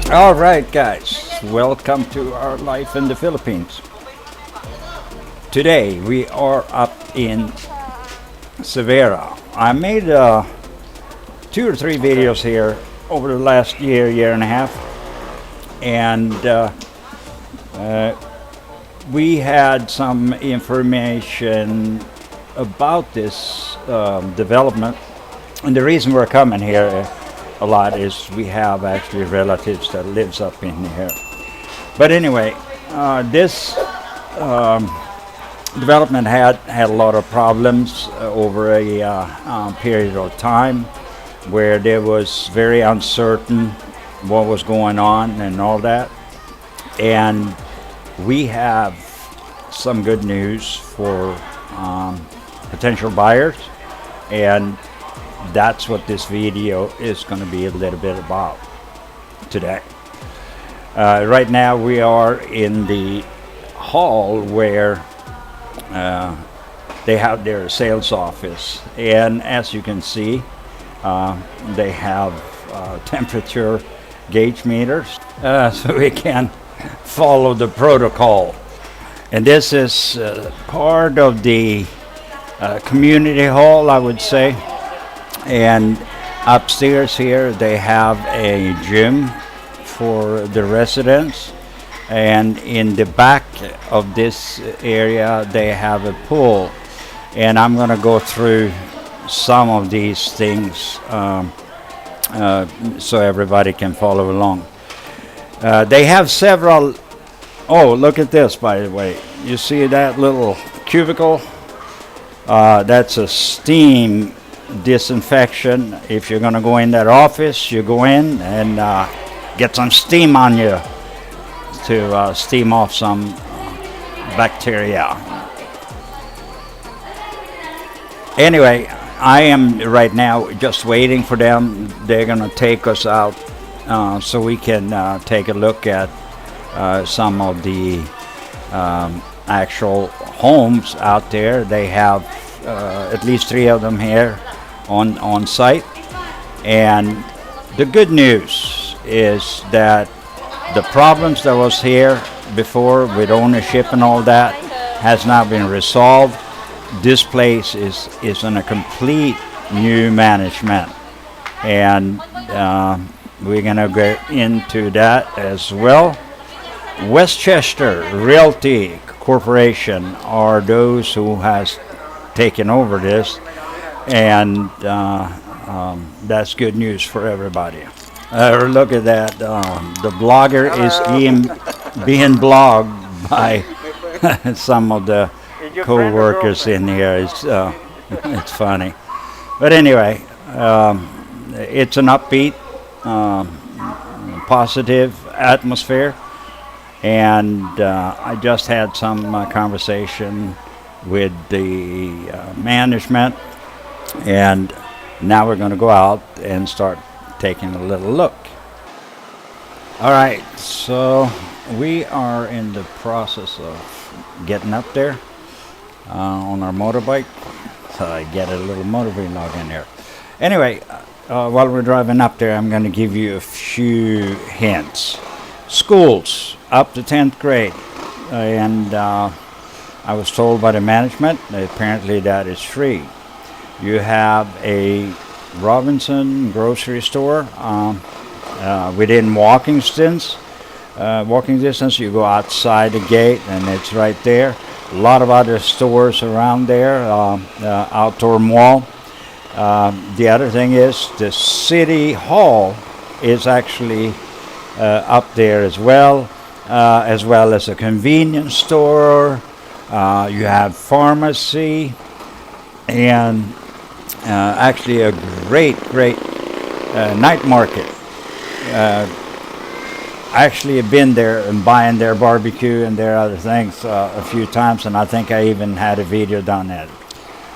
All right, guys, welcome to our life in the Philippines. Today we are up in Xevera. I made 2 or 3 videos here over the last year and a half, and we had some information about this development. And the reason we're coming here a lot is we have actually relatives that lives up in here. But anyway, this development had a lot of problems over a period of time where there was very uncertain what was going on and all that. And we have some good news for potential buyers, and that's what this video is going to be a little bit about today. Right now we are in the hall where they have their sales office, and as you can see, they have temperature gauge meters, so we can follow the protocol. And this is part of the community hall, I would say. And upstairs here they have a gym for the residents, and in the back of this area they have a pool, and I'm going to go through some of these things so everybody can follow along. They have several. Oh, look at this, by the way. You see that little cubicle? That's a steam disinfection. If you're going to go in that office, you go in and get some steam on you to steam off some bacteria. Anyway, I am right now just waiting for them. They're going to take us out so we can take a look at some of the actual homes out there. They have at least 3 of them here on site, and the good news is that the problems that was here before with ownership and all that has now been resolved. This place is in a complete new management, and we're gonna get into that as well. Westchester Realty Corporation are those who has taken over this, and that's good news for everybody. Look at that. The blogger is being blogged by some of the co-workers in here. It's funny. But anyway, it's an upbeat, positive atmosphere. And I just had some conversation with the management, and now we're going to go out and start taking a little look. All right, so we are in the process of getting up there on our motorbike. So I get a little motor vlog in there. Anyway, while we're driving up there, I'm going to give you a few hints. Schools up to 10th grade, and I was told by the management that apparently that is free. You have a Robinson grocery store within walking distance. You go outside the gate and it's right there. A lot of other stores around there, outdoor mall. The other thing is the city hall is actually up there as well as a convenience store. You have pharmacy, and actually a great night market. Actually have been there and buying their barbecue and their other things a few times, and I think I even had a video done that.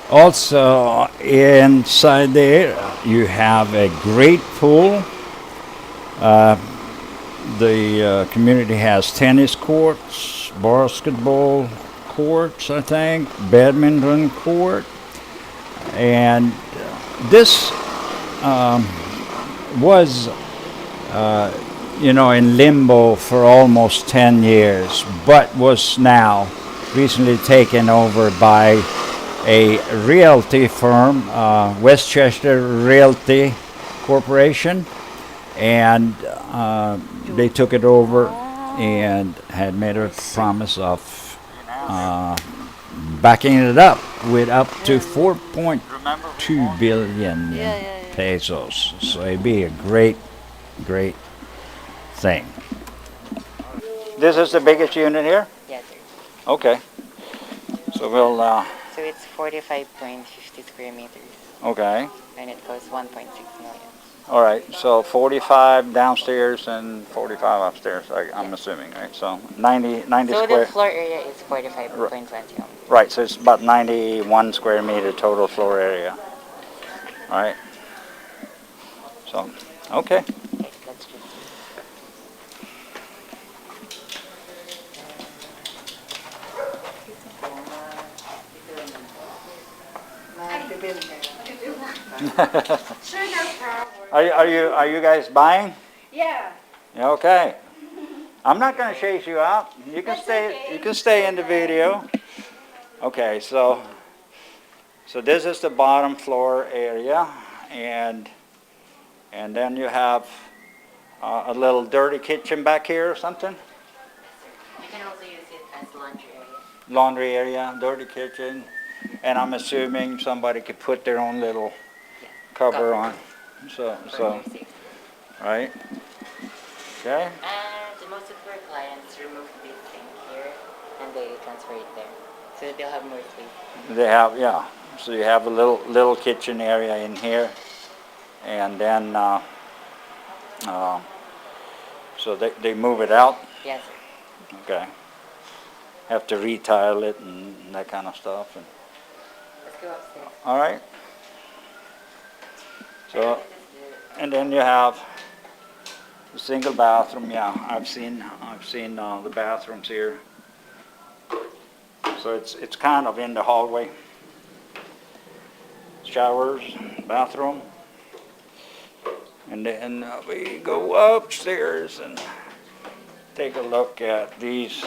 Also inside there you have a great pool. The community has tennis courts, basketball courts, I think, badminton court, and this was in limbo for almost 10 years, but was now recently taken over by a realty firm, Westchester Realty Corporation, and they took it over and had made a promise of backing it up with up to 4.2 billion pesos. So it'd be a great thing. This is the biggest unit here? Yes, sir. Okay. So we'll, So it's 45.50 square meters, okay. and it costs 1.6 million. All right. So 45 downstairs and 45 upstairs, I'm assuming, right? So 90 So square. the floor area is 45.20. Right. So it's about 91 square meter total floor area. All right. So, okay. Okay, that's good. Are you guys buying? Yeah. Okay. I'm not going to chase you out. You can That's stay. okay. You can stay in the video. Okay. So this is the bottom floor area, and then you have a little dirty kitchen back here or something. You can also use it as laundry area. Laundry area, dirty kitchen, and I'm assuming somebody could put their own little cover on. So right. Okay. And most of our clients remove this thing here and they transfer it there, so that they'll have more space. They have, yeah. So you have a little kitchen area in here, and then so they move it out. Yes, sir. Okay. Have to retile it and that kind of stuff. And, Let's go upstairs. all right. So, and then you have a single bathroom. Yeah, I've seen the bathrooms here. So it's kind of in the hallway. Showers, bathroom, and then we go upstairs and take a look at these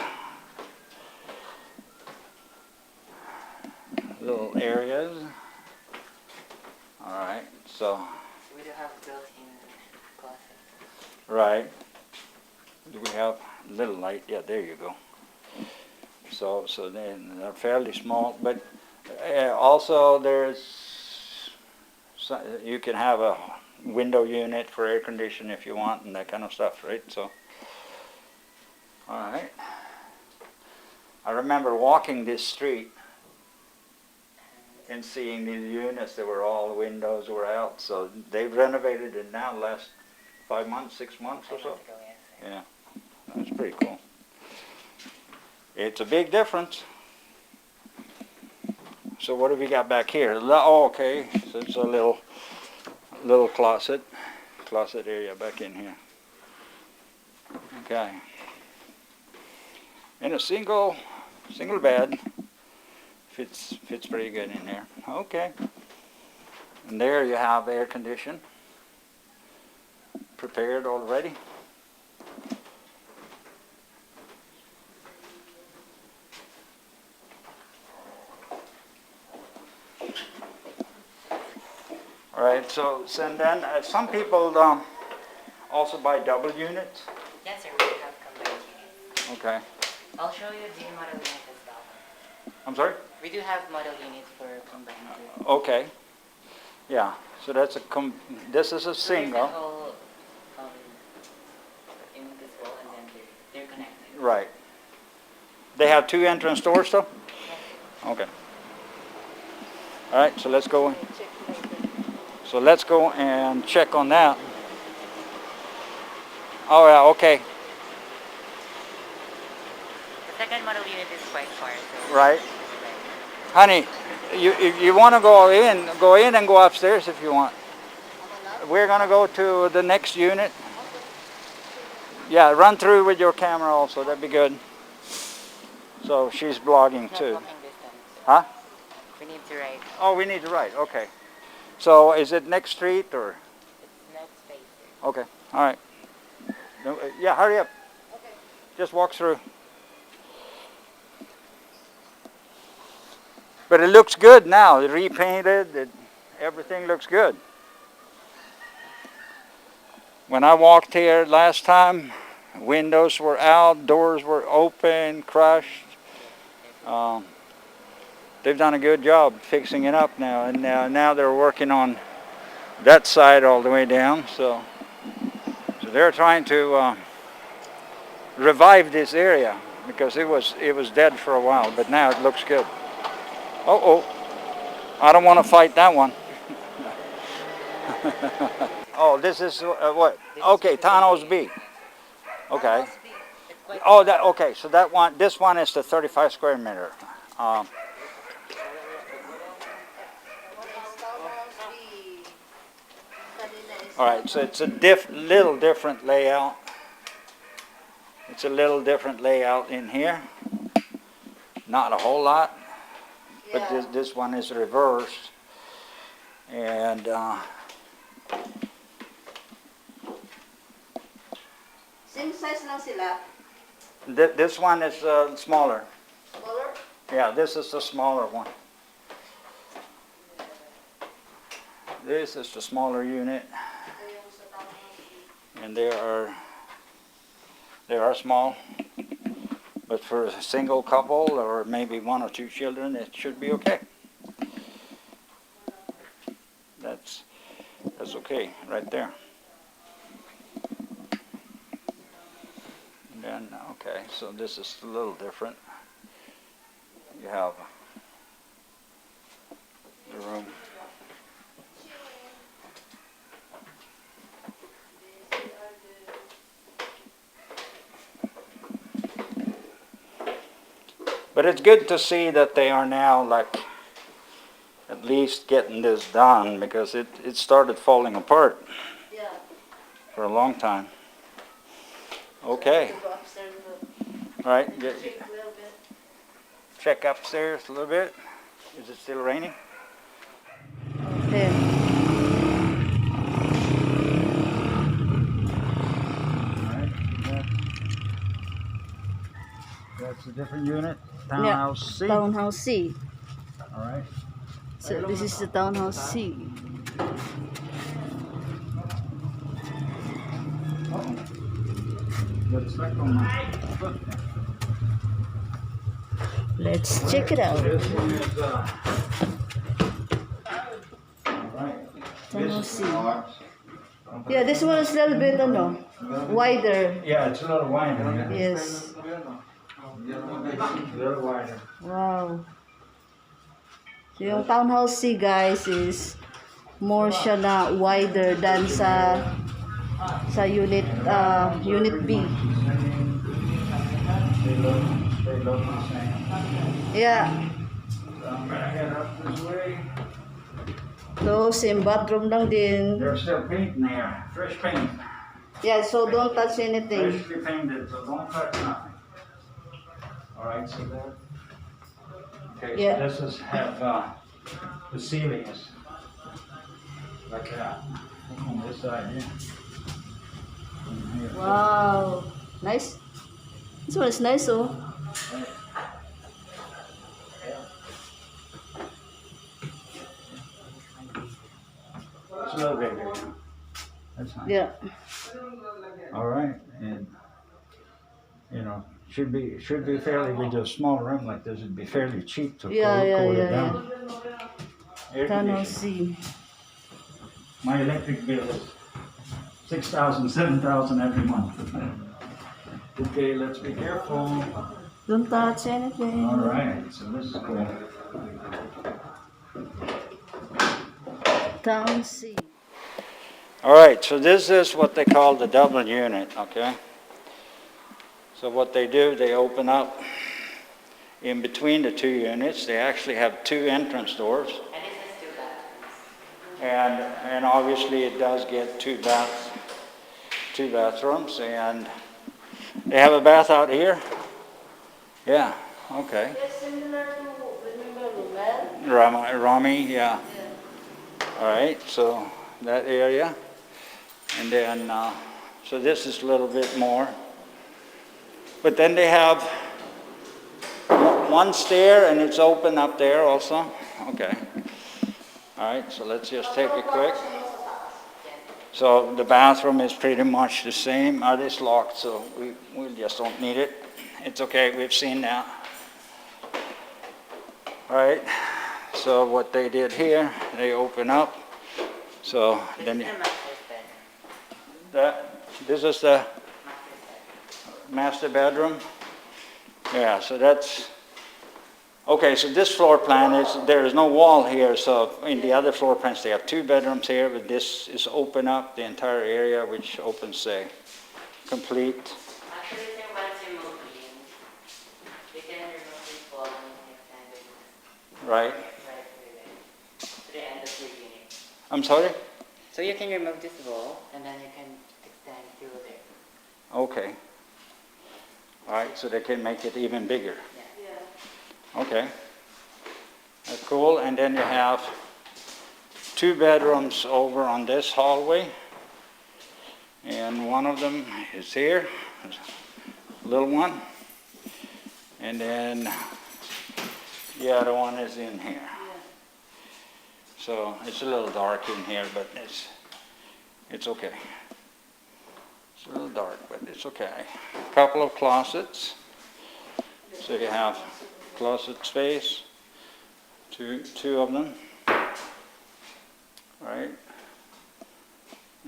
little areas. All right, so We do have built-in closets. right. Do we have a little light? Yeah, there you go. So then they're fairly small, but also you can have a window unit for air conditioning if you want, and that kind of stuff, right? So, all right. I remember walking this street and seeing these units. They were all the windows were out. So they've renovated it now. Last 5 months, 6 months or so. Yeah, that's pretty cool. It's a big difference. So what do we got back here? Oh, okay. So it's a little closet area back in here. Okay. And a single bed. Fits pretty good in there. Okay. And there you have air condition prepared already. All right, so and then some people also buy double units. Yes, sir. We have combined units. Okay. I'll show you the model unit as well. I'm sorry? We do have model units for combined units. Okay. Yeah. So that's this is a So there's single. a hole in this wall, and then they're connected. Right. They have 2 entrance doors though? Yes. Okay. All right, so let's go. So let's go and check on that. Oh yeah, okay. The second model unit is quite far. So Right. Honey, if you want to go in and go upstairs if you want. We're going to go to the next unit. Yeah, run through with your camera also. That'd be good. So she's blogging It's not too. walking distance. Huh? We need to ride. Oh, we need to ride. Okay. So is it next street or? It's next space. Okay. All right. No, yeah, hurry up. Okay. Just walk through. But it looks good now. It repainted. Everything looks good. When I walked here last time, windows were out, doors were open, crushed. They've done a good job fixing it up now, and now they're working on that side all the way down. So they're trying to revive this area because it was dead for a while, but now it looks good. Oh, I don't want to fight that one. Oh, this is what? Okay, Thanos B. Okay. Oh, that okay. So that one, this one is the 35 square meter. All right, so it's a little different layout. It's a little different layout in here. Not a whole lot, but this one is reversed. And Same size lang sila? this one is smaller. Smaller? Yeah, this is the smaller one. This is the smaller unit, and they are small. But for a single couple or maybe one or two children, it should be okay. That's okay right there. And then okay, so this is a little different. You have the room. But it's good to see that they are now like at least getting this done, because it started falling apart for a long time. Okay. All right. Check upstairs a little bit. Is it still raining? Okay. That's a different unit. Townhouse C. Townhouse C. All right. So this is the townhouse C. Looks like on my foot. Let's check it out. This one is all right. Townhouse C. Yeah, this one is a little bit wider. Yeah, it's a little wider. Yes. A little wider. Wow. So yung townhouse C, guys, is more siya na wider than sa unit B. They look the same. Yeah. So I'm gonna head up this way. So same bathroom lang din. There's still paint in there. Fresh paint. Yeah, so don't touch anything. Freshly painted, so don't touch nothing. All right, so that. Okay, Yeah. so this is have the ceiling is like that on this side here. And here. Wow. Nice. This one is nice, oh. It's a little bigger. That's fine. Yeah. All right, and should be fairly with a small room like this. It'd be fairly cheap to cool it down. Air Townhouse conditioning. C. My electric bill is $6,000, $7,000 every month. Okay, let's be careful. Don't touch anything. All right, so this is cool. Town C. All right, so this is what they call the double unit, okay? So what they do, they open up in between the two units. They actually have two entrance doors. And this is 2 bathrooms. And obviously it does get two bathrooms, and they have a bath out here. Yeah, okay. It's similar to Rami, yeah. All right, so that area, and then So this is a little bit more. But then they have one stair and it's open up there also. Okay. All right, so let's just take a quick. So the bathroom is pretty much the same. It's locked, so we just don't need it. It's okay, we've seen that. All right, so what they did here, they open up. So then this is the master bedroom. Yeah, so that's okay. So this floor plan is there is no wall here. So in the other floor plans they have 2 bedrooms here, but this is open up the entire area, which opens a complete. Actually, once you move in, you can remove this wall and extend it Right. to the end of your unit. I'm sorry. So you can remove this wall and then you can extend through there. Okay. All right, so they can make it even bigger. Yeah. Okay. That's cool. And then you have 2 bedrooms over on this hallway. And one of them is here, a little one. And then the other one is in here. So it's a little dark in here, but it's okay. It's a little dark, but it's okay. A couple of closets. So you have closet space, two of them. Right?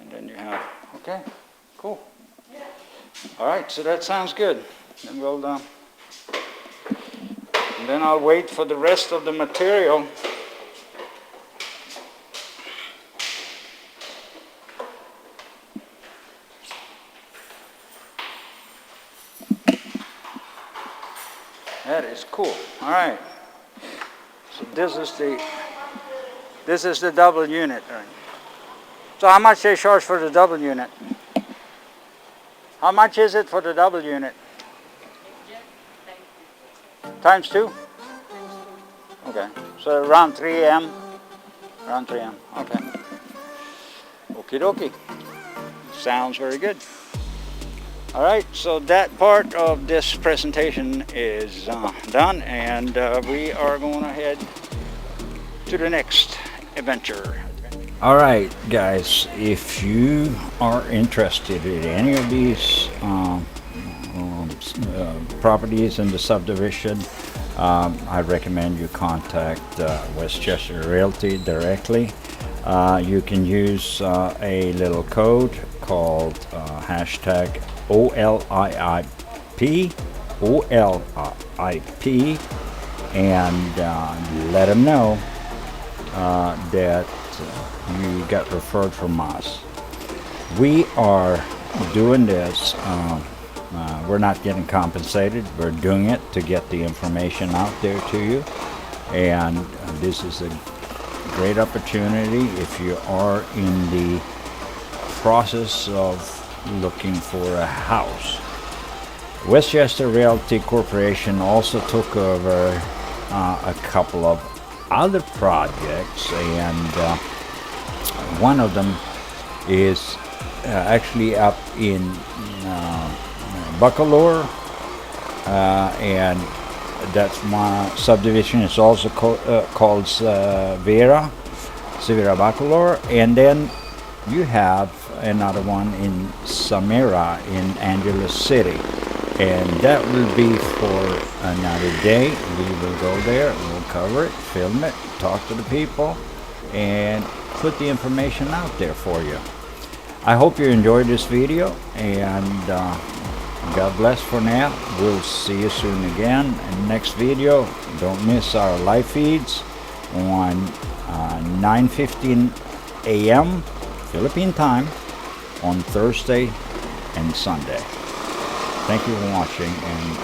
And then you have, okay, cool. All right, so that sounds good. Then we'll, and then I'll wait for the rest of the material. That is cool. All right. So this is the double unit. So how much they charge for the double unit? How much is it for the double unit? Times 2? Okay. So around 3 M. Around 3 M. Okay. Okie dokie. Sounds very good. All right, so that part of this presentation is done, and we are going ahead to the next adventure. All right, guys, if you are interested in any of these properties in the subdivision, I recommend you contact Westchester Realty directly. You can use a little code called hashtag OLIIP, and let them know that you got referred from us. We are doing this, we're not getting compensated, we're doing it to get the information out there to you, and this is a great opportunity if you are in the process of looking for a house. Westchester Realty Corporation also took over a couple of other projects, and one of them is actually up in Bacolor, and that's one subdivision. It's also called Xevera Bacolor, and then you have another one in Samara in Angeles City, and that will be for another day. We will go there, we'll cover it, film it, talk to the people, and put the information out there for you. I hope you enjoyed this video, and God bless for now. We'll see you soon again in the next video. Don't miss our live feeds on 9:15 a.m. Philippine time on Thursday and Sunday. Thank you for watching, and